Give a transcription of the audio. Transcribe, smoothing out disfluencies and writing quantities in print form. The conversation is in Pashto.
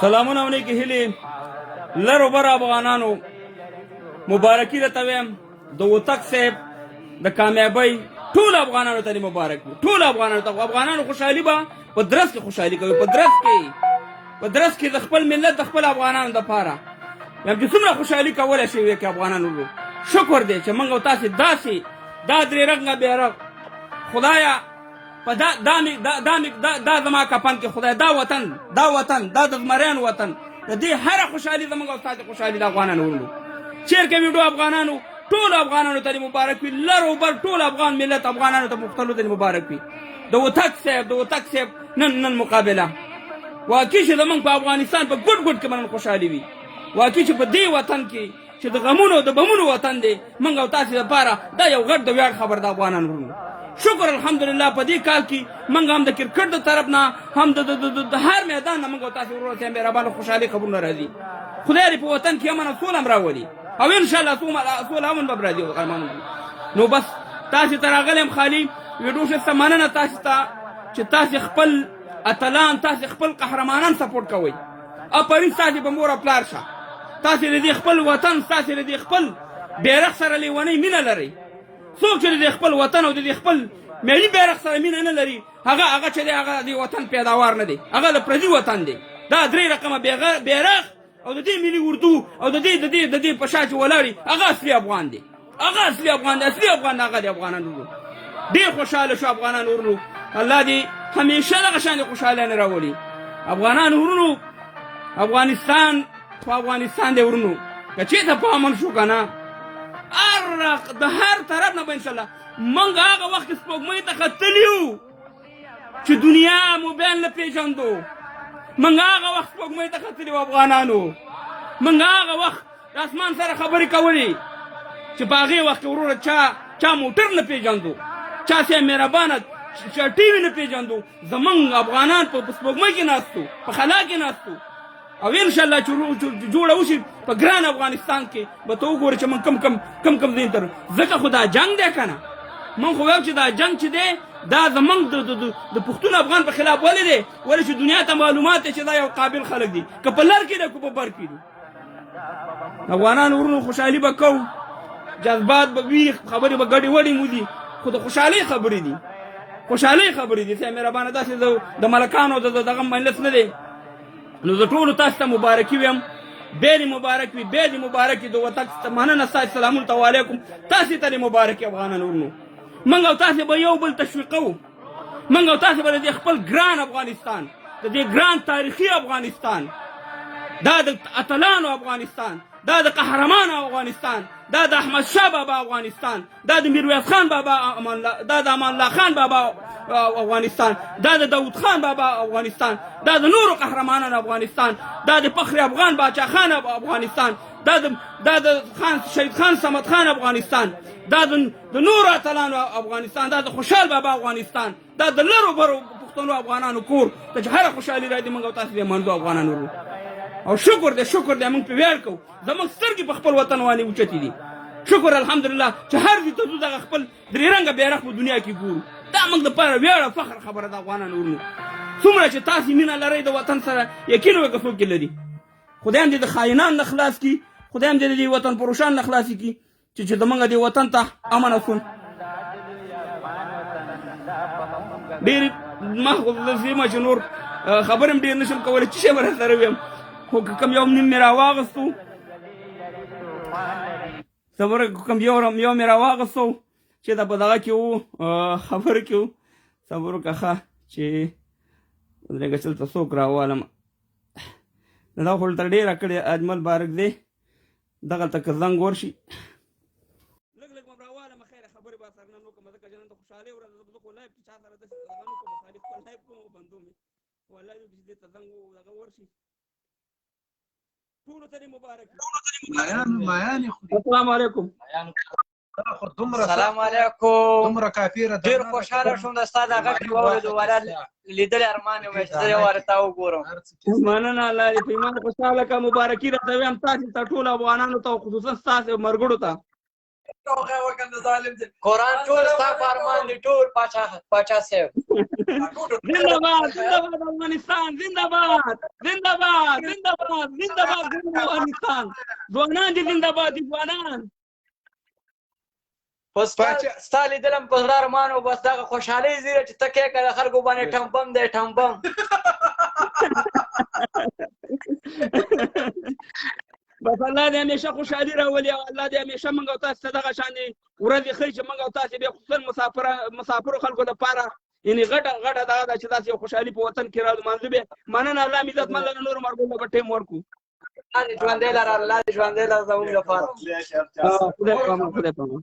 سلامونه علیکم هیلې لرو بر افغانانو مبارکي درته وایم د وطق صاحب د کامیابۍ ټول افغانانو ته مبارک وي ټول افغانانو ته افغانانو خوشحالي به په درس کې خوشحالي کوي په درس کې د خپل ملت د خپل افغانانو دپاره یم چې څومره خوشحالي کولی شي وکړي افغانانو شکر دی چې موږ او تاسې داسې دا درې رنګه بیرغ خدایه په دا زما کفن کې خدای دا وطن دا د زمریانو وطن د دې هره خوشحالي زموږ او ستاسې خوشحالي د افغانانو ورونو چیر کې ویډیو افغانانو ټول افغانانو ته مبارک وي لر او بر ټول افغان ملت افغانانو ته مختلو ته مبارک وي د وطق صاحب نن مقابله واقعي چې زموږ په افغانستان په ګډ کې منن خوشحالي وي واقعي چې په دې وطن کې چې د غمونو د بمونو وطن دی موږ او تاسې لپاره دا یو غټ د ویاړ خبر د افغانانو ورونو شکر الحمدلله په دې کال کې موږ هم د کرکټ د طرف نه هم د هر میدان نه موږ او تاسې ورونه ته مهربانه خوشحالي خبرونه راځي خدای دې په وطن کې امن او سوله هم راولي او انشاءالله سوله امن به راځي نو بس تاسې ته راغلی یم خالي ویډیو ښه مننه تاسې ته چې تاسې خپل اتلان تاسې خپل قهرمانان سپورټ کوئ افرین تاسې په مور او پلار شه تاسې د دې خپل وطن تاسې د دې خپل بیرغ سره لیونۍ مینه لرئ څوک چې د خپل وطن او د خپل ملي بیرغ سره مینه نه لري هغه چې دی هغه د وطن پیداوار نه دی هغه د پردي وطن دی دا درې رقمه بیرغ او د دې ملي اردو او د دې په شا چې ولاړي هغه اصلي افغان دی اصلي افغان هغه د افغانانو ډېر خوشحاله شو افغانان ورونو الله دې همیشه دغه شان خوشحالانه راولي افغانان ورونو افغانستان دی ورونو که چېرته په امن شو که نه د هر طرف نه به انشاءالله موږ هغه وخت سپوږمۍ ته ختلي وو چې دنیا موبایل نه پېژندو موږ هغه وخت سپوږمۍ ته ختلي وو افغانانو موږ هغه وخت د اسمان سره خبرې کولې چې په هغې وخت کې وروره چا موټر نه پېژندو چا سیه مهربانه چا ټي وي نه پېژندو زموږ افغانان په سپوږمۍ کې ناستو په خلا کې ناستو او انشاءالله چې جوړه وشي په ګران افغانستان کې به ته وګورې چې موږ کم ځین تر ځکه خو دا جنګ دی که نه موږ خو ویل چې دا جنګ چې دی دا زموږ د پښتون افغان په خلاف ولې دی ولې چې دنیا ته معلومات دی چې دا یو قابل خلک دي که په لر کې دی که په بر کې دي افغانان ورونو خوشحالي به کوو جذبات به وي خبرې به ګډې وډې مو دي خو د خوشحالۍ خبرې دي چې مهربانه داسې د ملکانو دغه مجلس نه دی نو زه ټولو تاسو ته مبارکي ویم بې دې مبارک وي د وطن مننه ستاسې سلامونه علیکم تاسې ته دې مبارکي افغانان ورونو موږ او تاسې به یو بل تشویقوو موږ او تاسې به د دې خپل ګران افغانستان د دې ګران تاریخي افغانستان دا د اتلانو افغانستان دا د قهرمانو افغانستان دا د احمد شاه بابا افغانستان دا د میرویس خان بابا دا د امان الله خان بابا افغانستان دا د داود خان بابا افغانستان دا د نورو قهرمانانو افغانستان دا د فخر افغان باچا خان افغانستان دا د شهید خان صمد خان افغانستان دا د نورو اتلانو افغانستان دا د خوشحال بابا افغانستان دا د لرو برو پښتنو افغانانو کور ته چې هره خوشحالي راځي موږ او تاسې دې منندو افغانانو او شکر دی موږ په ویاړ کوو زموږ سترګې په خپل وطن باندې اوچتې دي شکر الحمدلله چې هر ځای ته ځو دغه خپل درې رنګه بیرغ په دنیا کې ګورو دا موږ دپاره ویاړ او فخر خبره ده افغانانو ورونو څومره چې تاسې مینه لرئ د وطن سره یقین وکړه څوک یې لري خدای هم دې د خاینان نه خلاص کړي خدای هم دې د دې وطن فروشان نه خلاص کړي چې زموږ دې وطن ته امن او سون ډېرې ما خو زما چې نور خبرې هم ډېر نشم کولی چې شی به راسره ویم خو کوم یو نیم مې راواغستو صبر کوم یو مې راواغستو چې دا په دغه کې وو خبره کې وو صبر وکړه ښه چې ودرېږه چلته څوک راوالم دا خو ورته ډېره کړې اجمل بارک دی دغلته که زنګ ورشي لږ به راوالم خیره خبرې به سره نن وکړم ځکه چې نن د خوشحالۍ ورځ ده زه خو لایف چې چا سره داسې هغه نه کوم خالي خپل لایف کوم او بندو مې والله چې دې ته زنګ دغه ورشي ټولو ته دې مبارک السلام علیکم السلام علیکم. دومره کافي ده ډېر خوشحاله شوم د ستا دا غږ واورېدو ولا لیدلی ارمان مې چې زه یو وارې تا وګورم. مننه الله دې په ایمان خوشحاله کړه. مبارکي راته وایم تاسې ته ټولو افغانانو ته خصوصا ستاسې ملګرو ته. قرآن ټول ستا په ارمان دي ټول پاچا صاحب. زنده باد زنده باد افغانستان زنده باد زنده باد زنده باد زنده باد افغانستان. ځوانان دي زنده باد دي ځوانان. بس ستا لیدلم په زړه ارمان و بس دغه خوشحالۍ زیره چې ته کې که د خلکو باندې ټمبم دی ټمبم. بس الله دې همیشه خوشحالي راولي او الله دې همیشه موږ او تاسو ته دغه شانې ورځې ښیي چې موږ او تاسې بیا خصوصا مسافرو خلکو لپاره یعنې غټه دغه ده چې داسې یو خوشحالي په وطن کې رالمانځو بیا. مننه الله مې عزتمن لره نورو ملګرو ته به ټایم ورکړو. الله دې ژوندی لره الله دې ژوندی لره زموږ لپاره. خدای پامان خدای پامان.